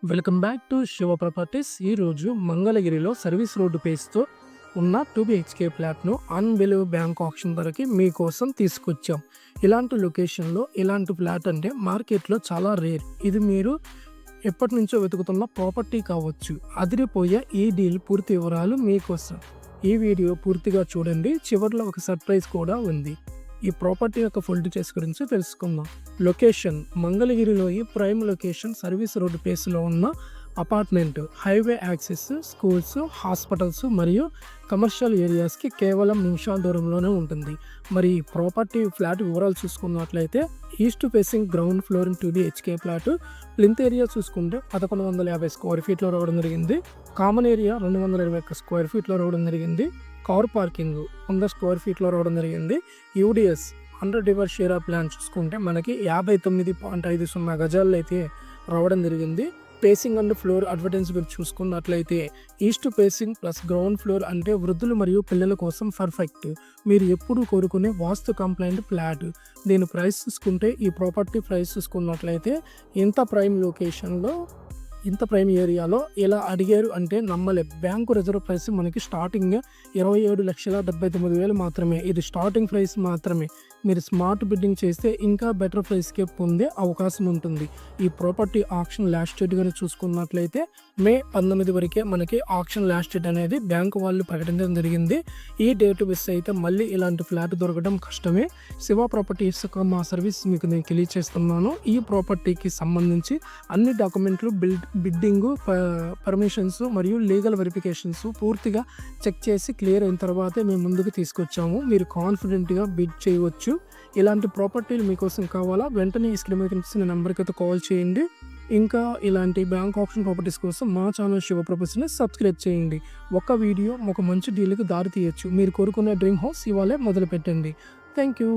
Welcome back to Shiva properties. ఈరోజు మంగళగిరిలో service road పేస్తో ఉన్న 2 BHK ఫ్లాట్ను అన్బిలీవ్ బ్యాంక్ ఆప్షన్ ధరకి మీకోసం తీసుకొచ్చాం. ఇలాంటి లొకేషన్లో ఇలాంటి ఫ్లాట్ అంటే మార్కెట్లో చాలా రేర్. ఇది మీరు ఎప్పటి నుంచో వెతుకుతున్న ప్రాపర్టీ కావచ్చు. అదిరిపోయే ఈ డీల్ పూర్తి వివరాలు మీకోసం. ఈ వీడియో పూర్తిగా చూడండి. చివరిలో ఒక సర్ప్రైజ్ కూడా ఉంది. ఈ ప్రాపర్టీ యొక్క ఫుల్ డీటెయిల్స్ గురించి తెలుసుకుందాం. లొకేషన్ మంగళగిరిలో ఈ ప్రైమ్ లొకేషన్ సర్వీస్ రోడ్ పేస్లో ఉన్న apartment, highway access, schools, hospitals మరియు కమర్షియల్ ఏరియాస్కి కేవలం నిమిషాల దూరంలోనే ఉంటుంది. మరి ఈ ప్రాపర్టీ ఫ్లాట్ వివరాలు చూసుకున్నట్లయితే east facing ground floor 2 BHK flat. Plinth area చూసుకుంటే 1150 స్క్వేర్ ఫీట్లో రావడం జరిగింది. కామన్ ఏరియా 221 స్క్వేర్ ఫీట్లో రావడం జరిగింది. కార్ పార్కింగ్ 100 స్క్వేర్ ఫీట్లో రావడం జరిగింది. యూడిఎస్ అండర్ డివర్ షేర్ ఆఫ్ ప్లాన్ చూసుకుంటే మనకి 59.50 గజాల్లో అయితే రావడం జరిగింది. పేసింగ్ అండ్ ఫ్లోర్ అడ్వర్టైజ్మెంట్ చూసుకున్నట్లయితే east facing plus ground floor అంటే వృద్ధులు మరియు పిల్లల కోసం పర్ఫెక్ట్. మీరు ఎప్పుడు కోరుకునే వాస్తు కంప్లైంట్ ఫ్లాట్. దీని ప్రైస్ చూసుకుంటే ఈ ప్రాపర్టీ ప్రైస్ చూసుకున్నట్లయితే ఇంత ప్రైమ్ లొకేషన్లో ఇంత ప్రైమ్ ఏరియాలో ఇలా అడిగారు అంటే నమ్మలే. బ్యాంకు రిజర్వ్ ప్రైస్ మనకి స్టార్టింగ్ 27,79,000 మాత్రమే. ఇది స్టార్టింగ్ ప్రైస్ మాత్రమే. మీరు స్మార్ట్ బిడ్డింగ్ చేస్తే ఇంకా బెటర్ ప్రైస్కే పొందే అవకాశం ఉంటుంది. ఈ ప్రాపర్టీ ఆక్షన్ లాస్ట్ డేట్ కానీ చూసుకున్నట్లయితే మే 19 వరకే మనకి ఆక్షన్ లాస్ట్ డేట్ అనేది బ్యాంకు వాళ్ళు ప్రకటించడం జరిగింది. ఈ డేట్ మిస్ అయితే మళ్ళీ ఇలాంటి ఫ్లాట్ దొరకడం కష్టమే. శివ ప్రాపర్టీస్ మా సర్వీస్ మీకు నేను తెలియజేస్తున్నాను. ఈ ప్రాపర్టీకి సంబంధించి అన్ని డాక్యుమెంట్లు, బిడ్డింగ్ పర్మిషన్స్ మరియు లీగల్ వెరిఫికేషన్స్ పూర్తిగా చెక్ చేసి క్లియర్ అయిన తర్వాతే మేము ముందుకు తీసుకొచ్చాము. మీరు కాన్ఫిడెంట్గా బిడ్ చేయవచ్చు. ఇలాంటి ప్రాపర్టీలు మీకోసం కావాలా? వెంటనే ఈ స్క్రీన్ మీద కనిపిస్తున్న నెంబర్కి అయితే కాల్ చేయండి. ఇంకా ఇలాంటి బ్యాంక్ ఆప్షన్ ప్రాపర్టీస్ కోసం మా ఛానల్ శివ ప్రాపర్టీస్ని సబ్స్క్రైబ్ చేయండి. ఒక వీడియో ఒక మంచి డీల్కి దారి తీయచ్చు. మీరు కోరుకునే డ్రీమ్ హౌస్ ఇవాళే మొదలు పెట్టండి. Thank you.